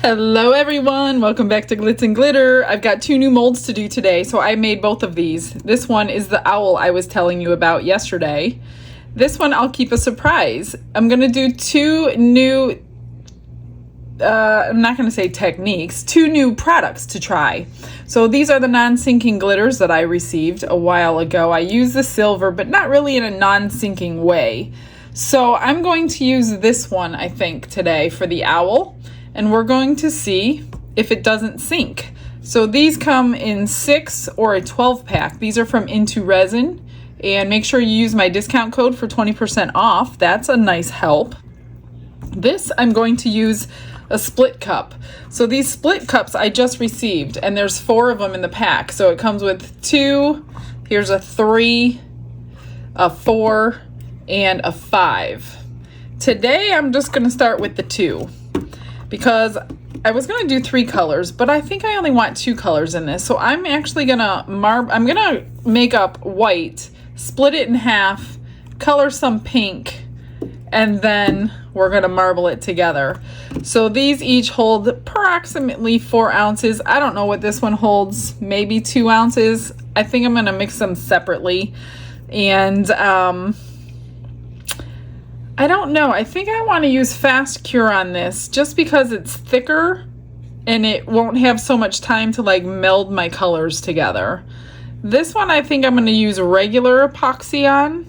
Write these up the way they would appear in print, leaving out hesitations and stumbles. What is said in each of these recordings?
Hello everyone, welcome back to Glitz and Glitter. I've got two new molds to do today, so I made both of these. This one is the owl I was telling you about yesterday. This one I'll keep a surprise. I'm gonna do two new, I'm not gonna say techniques, two new products to try. So these are the non-sinking glitters that I received a while ago. I use the silver, but not really in a non-sinking way. So I'm going to use this one, I think, today for the owl. And we're going to see if it doesn't sink. So these come in 6 or a 12 pack. These are from Resin. And make sure you use my discount code for 20% off. That's a nice help. This, I'm going to use a split cup. So these split cups I just received, and there's 4 of them in the pack. So it comes with 2, here's a 3, a 4, and a 5. Today I'm just gonna start with the 2. Because I was gonna do 3 colors, but I think I only want 2 colors in this. So I'm actually gonna I'm gonna make up white, split it in half, color some pink, and then we're gonna marble it together. So these each hold approximately 4 ounces. I don't know what this one holds, maybe 2 ounces. I think I'm gonna mix them separately. And I don't know. I think I want to use fast cure on this just because it's thicker and it won't have so much time to like meld my colors together. This one I think I'm going to use regular epoxy on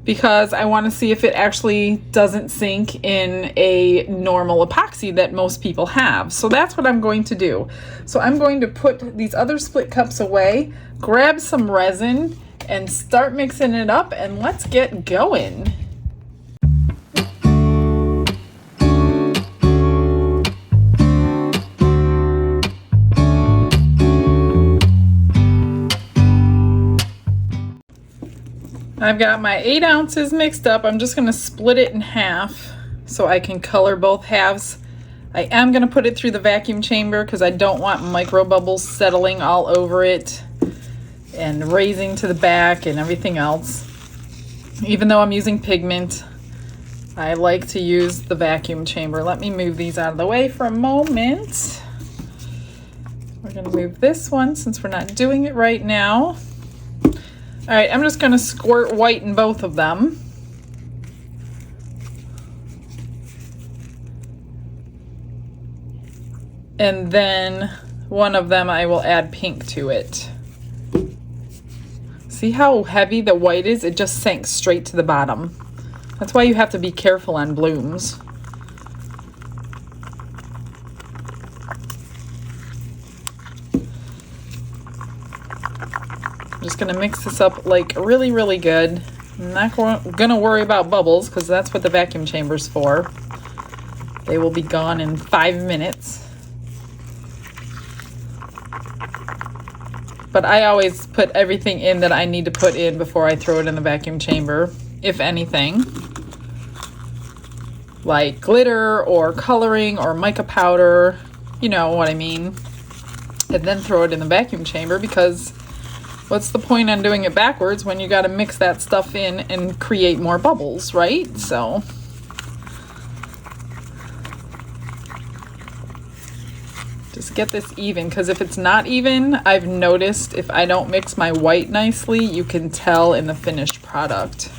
because I want to see if it actually doesn't sink in a normal epoxy that most people have. So that's what I'm going to do. So I'm going to put these other split cups away, grab some resin, and start mixing it up, and let's get going. I've got my 8 ounces mixed up. I'm just going to split it in half so I can color both halves. I am going to put it through the vacuum chamber because I don't want micro bubbles settling all over it and raising to the back and everything else. Even though I'm using pigment, I like to use the vacuum chamber. Let me move these out of the way for a moment. We're going to move this one since we're not doing it right now. All right, I'm just gonna squirt white in both of them. And then one of them I will add pink to it. See how heavy the white is? It just sinks straight to the bottom. That's why you have to be careful on blooms. Just gonna mix this up like really, really good. I'm not gonna worry about bubbles because that's what the vacuum chamber's for. They will be gone in 5 minutes. But I always put everything in that I need to put in before I throw it in the vacuum chamber, if anything. Like glitter or coloring or mica powder, you know what I mean. And then throw it in the vacuum chamber because what's the point on doing it backwards when you got to mix that stuff in and create more bubbles, right? So just get this even, because if it's not even, I've noticed if I don't mix my white nicely, you can tell in the finished product.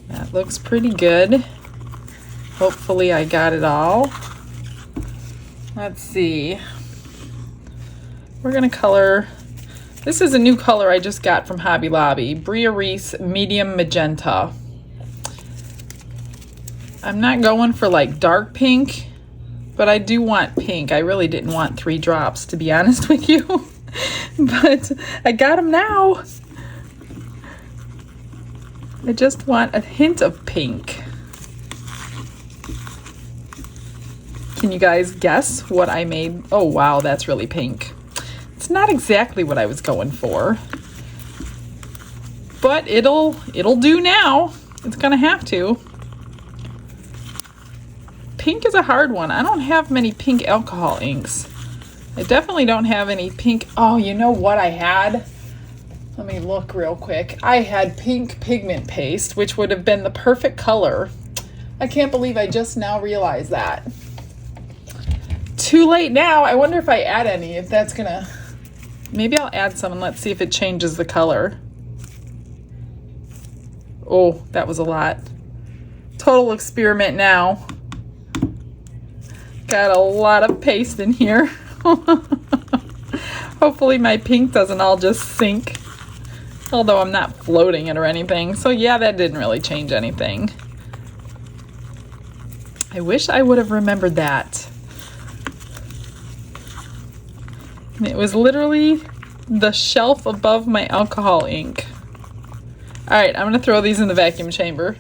That looks pretty good. Hopefully I got it all. Let's see. We're gonna color. This is a new color I just got from Hobby Lobby, Bria Reese Medium Magenta. I'm not going for like dark pink, but I do want pink. I really didn't want 3 drops, to be honest with you, but I got them now. I just want a hint of pink. Can you guys guess what I made? Oh wow, that's really pink. It's not exactly what I was going for, but it'll do now. It's gonna have to. Pink is a hard one. I don't have many pink alcohol inks. I definitely don't have any pink. Oh, you know what I had? Let me look real quick. I had pink pigment paste, which would have been the perfect color. I can't believe I just now realized that. Too late now. I wonder if I add any, if that's gonna... Maybe I'll add some and let's see if it changes the color. Oh, that was a lot. Total experiment now. Got a lot of paste in here. Hopefully my pink doesn't all just sink. Although I'm not floating it or anything. So yeah, that didn't really change anything. I wish I would have remembered that. It was literally the shelf above my alcohol ink. All right, I'm gonna throw these in the vacuum chamber.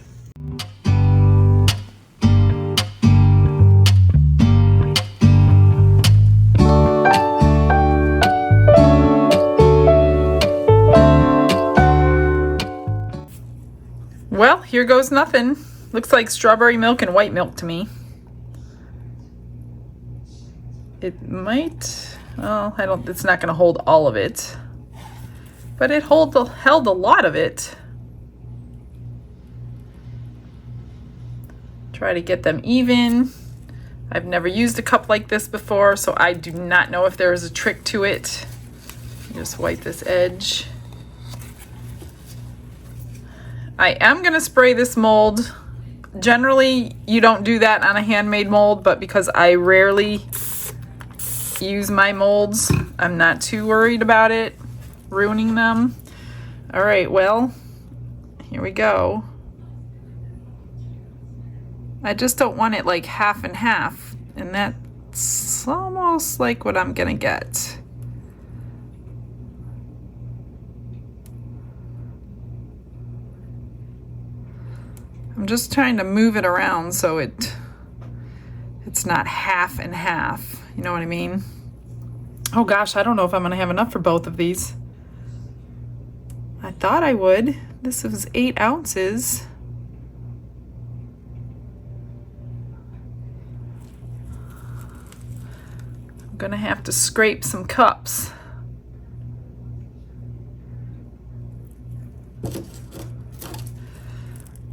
Well, here goes nothing. Looks like strawberry milk and white milk to me. It might, well, it's not gonna hold all of it, but it held a lot of it. Try to get them even. I've never used a cup like this before, so I do not know if there is a trick to it. Just wipe this edge. I am going to spray this mold. Generally, you don't do that on a handmade mold, but because I rarely use my molds, I'm not too worried about it ruining them. All right, well, here we go. I just don't want it like half and half, and that's almost like what I'm gonna get. I'm just trying to move it around so it's not half and half. You know what I mean? Oh gosh, I don't know if I'm gonna have enough for both of these. I thought I would. This was 8 ounces. I'm gonna have to scrape some cups.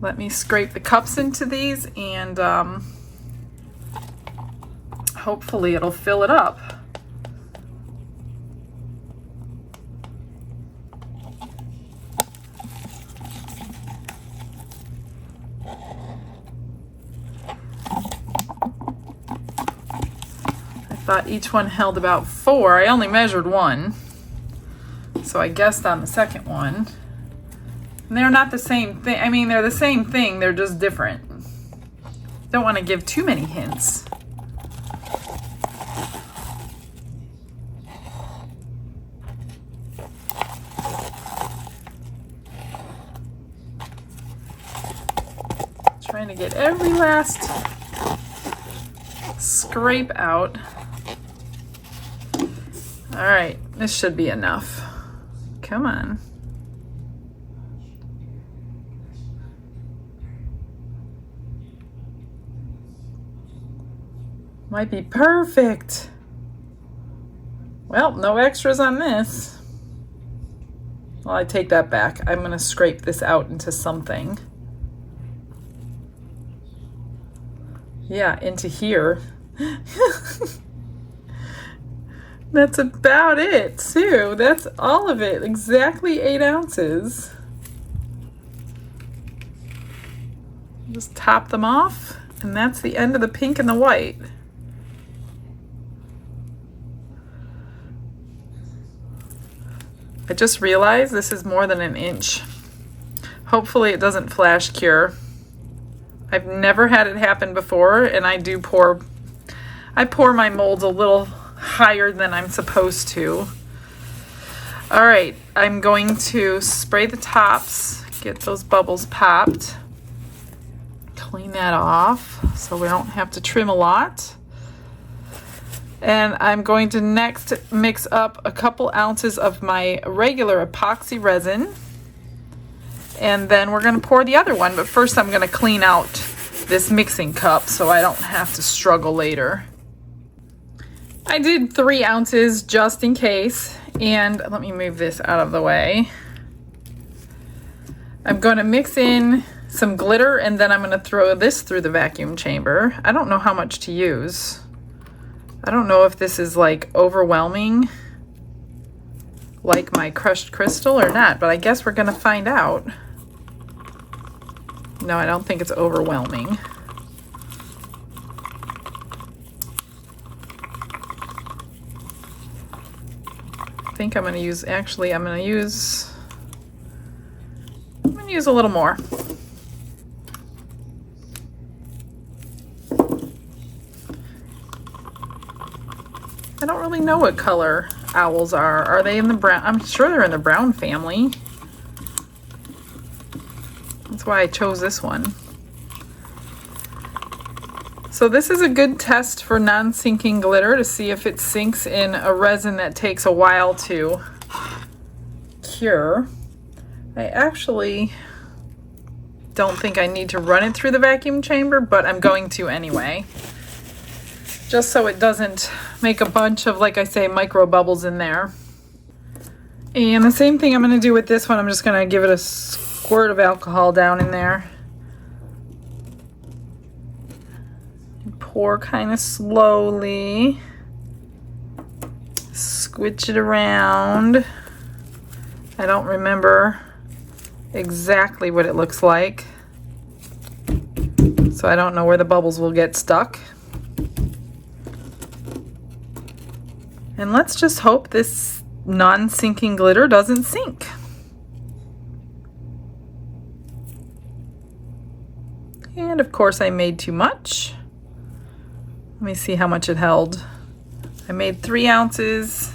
Let me scrape the cups into these and hopefully it'll fill it up. I thought each one held about 4. I only measured 1, so I guessed on the second one. And they're not the same thing. I mean, they're the same thing, they're just different. Don't want to give too many hints. Trying to get every last scrape out. All right, this should be enough. Come on. Might be perfect. Well, no extras on this. Well, I take that back. I'm gonna scrape this out into something. Yeah, into here. That's about it, too. That's all of it. Exactly 8 ounces. Just top them off, and that's the end of the pink and the white. I just realized this is more than an inch. Hopefully it doesn't flash cure. I've never had it happen before, and I pour my molds a little higher than I'm supposed to. All right, I'm going to spray the tops, get those bubbles popped, clean that off so we don't have to trim a lot. And I'm going to next mix up a couple ounces of my regular epoxy resin. And then we're going to pour the other one. But first I'm going to clean out this mixing cup so I don't have to struggle later. I did 3 ounces just in case. And let me move this out of the way. I'm going to mix in some glitter and then I'm going to throw this through the vacuum chamber. I don't know how much to use. I don't know if this is like overwhelming like my crushed crystal or not, but I guess we're going to find out. No, I don't think it's overwhelming. I think I'm going to use, actually, I'm going to use a little more. I don't really know what color owls are. Are they in the brown? I'm sure they're in the brown family. That's why I chose this one. So this is a good test for non-sinking glitter to see if it sinks in a resin that takes a while to cure. I actually don't think I need to run it through the vacuum chamber, but I'm going to anyway. Just so it doesn't make a bunch of, like I say, micro bubbles in there. And the same thing I'm going to do with this one. I'm just going to give it a squirt of alcohol down in there. Pour kind of slowly. Switch it around. I don't remember exactly what it looks like, so I don't know where the bubbles will get stuck. And let's just hope this non-sinking glitter doesn't sink. And of course I made too much. Let me see how much it held. I made 3 ounces.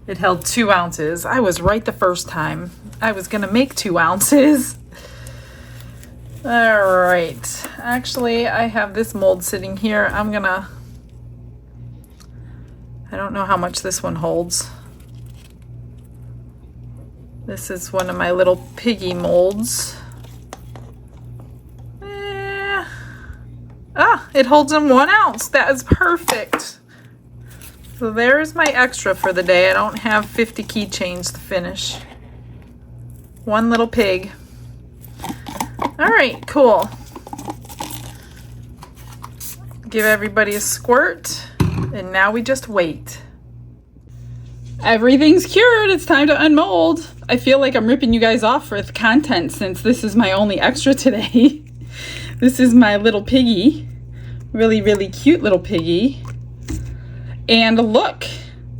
It held 2 ounces. I was right the first time. I was gonna make 2 ounces. All right. Actually, I have this mold sitting here. I don't know how much this one holds. This is one of my little piggy molds. It holds in 1 ounce. That is perfect. So there's my extra for the day. I don't have 50 keychains to finish. One little pig. All right, cool. Give everybody a squirt, and now we just wait. Everything's cured. It's time to unmold. I feel like I'm ripping you guys off with content since this is my only extra today. This is my little piggy. Really, really cute little piggy. And look,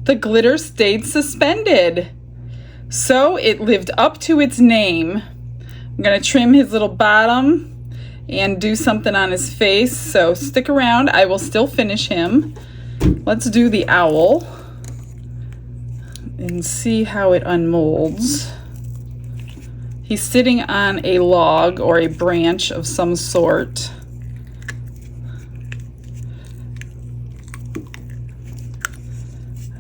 the glitter stayed suspended. So it lived up to its name. I'm gonna trim his little bottom and do something on his face. So stick around, I will still finish him. Let's do the owl and see how it unmolds. He's sitting on a log or a branch of some sort.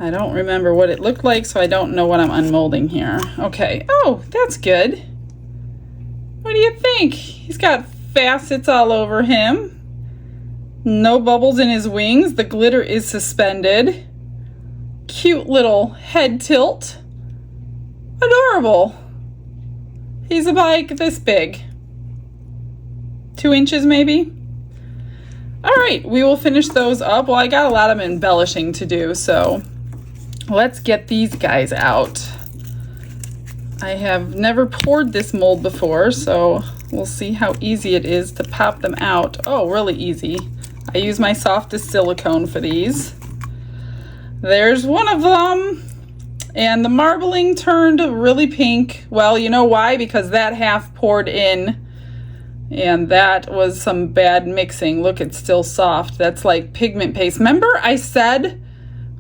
I don't remember what it looked like, so I don't know what I'm unmolding here. Okay, oh, that's good. What do you think? He's got facets all over him. No bubbles in his wings. The glitter is suspended. Cute little head tilt. Adorable. He's about like this big. 2 inches maybe. All right, we will finish those up. Well, I got a lot of embellishing to do, so let's get these guys out. I have never poured this mold before, so we'll see how easy it is to pop them out. Oh, really easy. I use my softest silicone for these. There's one of them. And the marbling turned really pink. Well, you know why? Because that half poured in. And that was some bad mixing. Look, it's still soft. That's like pigment paste. Remember I said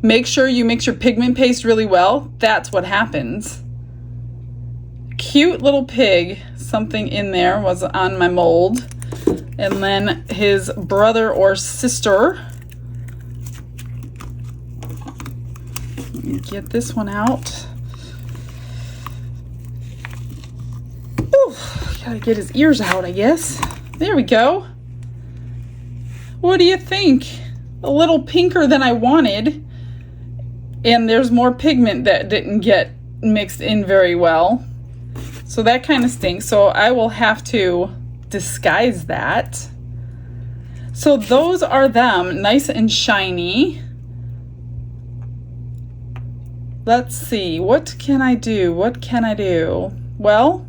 make sure you mix your pigment paste really well? That's what happens. Cute little pig. Something in there was on my mold. And then his brother or sister. Let me get this one out. Ooh, gotta get his ears out, I guess. There we go. What do you think? A little pinker than I wanted. And there's more pigment that didn't get mixed in very well. So that kind of stinks. So I will have to disguise that. So those are them, nice and shiny. Let's see, what can I do? What can I do? Well,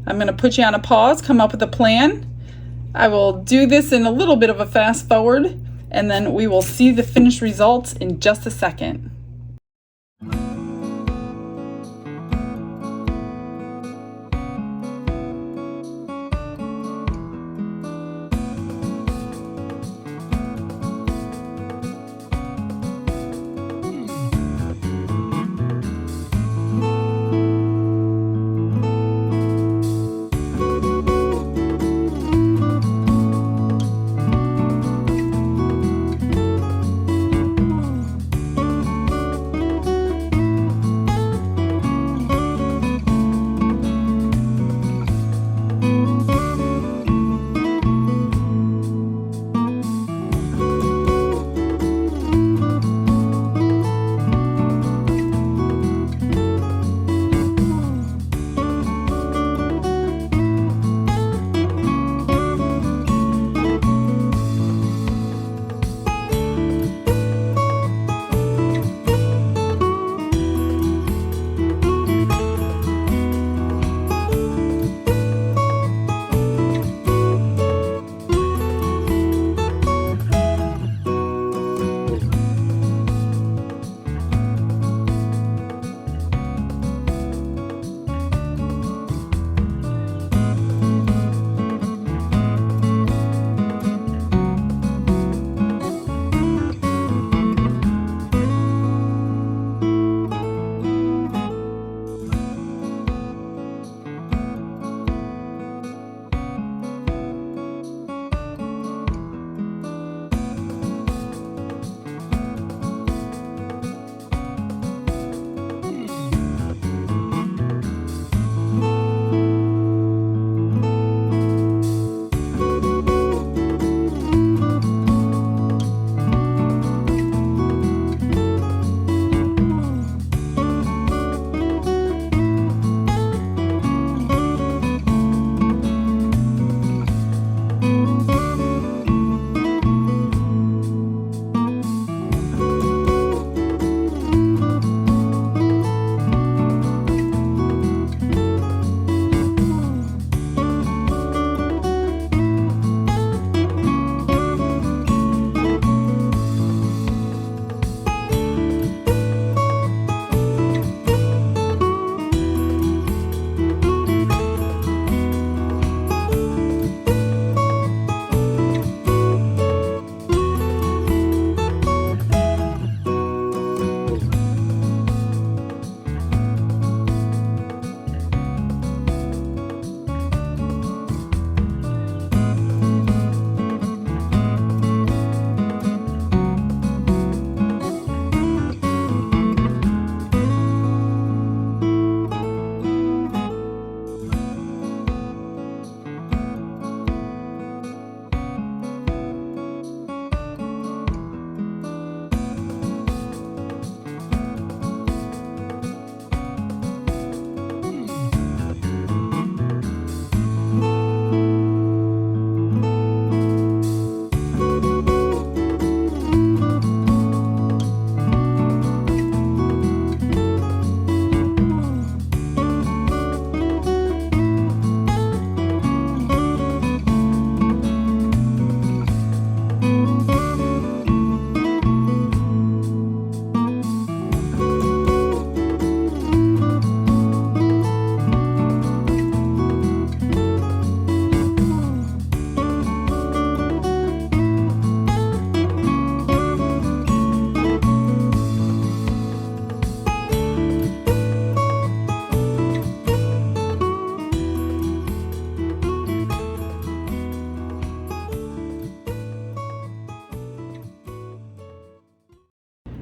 I'm gonna put you on a pause, come up with a plan. I will do this in a little bit of a fast forward, and then we will see the finished results in just a second.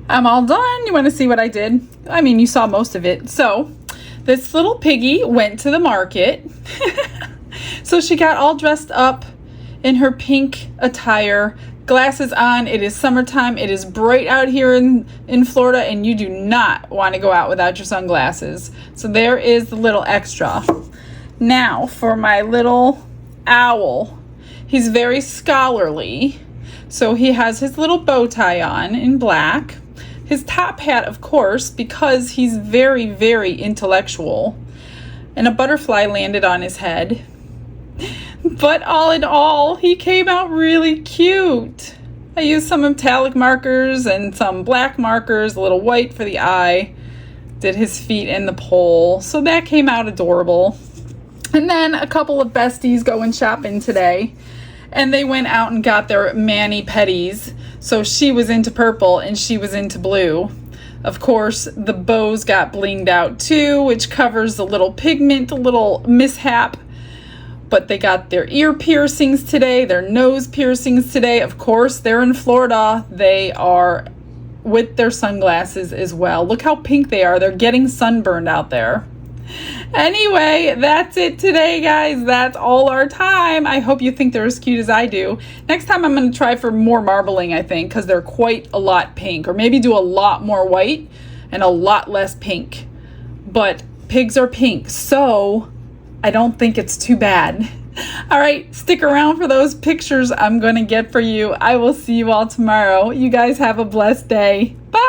I'm all done. You want to see what I did? I mean, you saw most of it. So this little piggy went to the market. So she got all dressed up in her pink attire, glasses on. It is summertime. It is bright out here in Florida, and you do not want to go out without your sunglasses. So there is the little extra. Now for my little owl. He's very scholarly. So he has his little bow tie on in black. His top hat, of course, because he's very, very intellectual. And a butterfly landed on his head. But all in all, he came out really cute. I used some metallic markers and some black markers, a little white for the eye. Did his feet and the pole. So that came out adorable. And then a couple of besties going shopping today. And they went out and got their mani-pedis. So she was into purple and she was into blue. Of course, the bows got blinged out too, which covers the little pigment, a little mishap. But they got their ear piercings today, their nose piercings today. Of course, they're in Florida. They are with their sunglasses as well. Look how pink they are. They're getting sunburned out there. Anyway, that's it today, guys. That's all our time. I hope you think they're as cute as I do. Next time I'm going to try for more marbling, I think, because they're quite a lot pink. Or maybe do a lot more white and a lot less pink. But pigs are pink, so I don't think it's too bad. All right, stick around for those pictures I'm going to get for you. I will see you all tomorrow. You guys have a blessed day. Bye.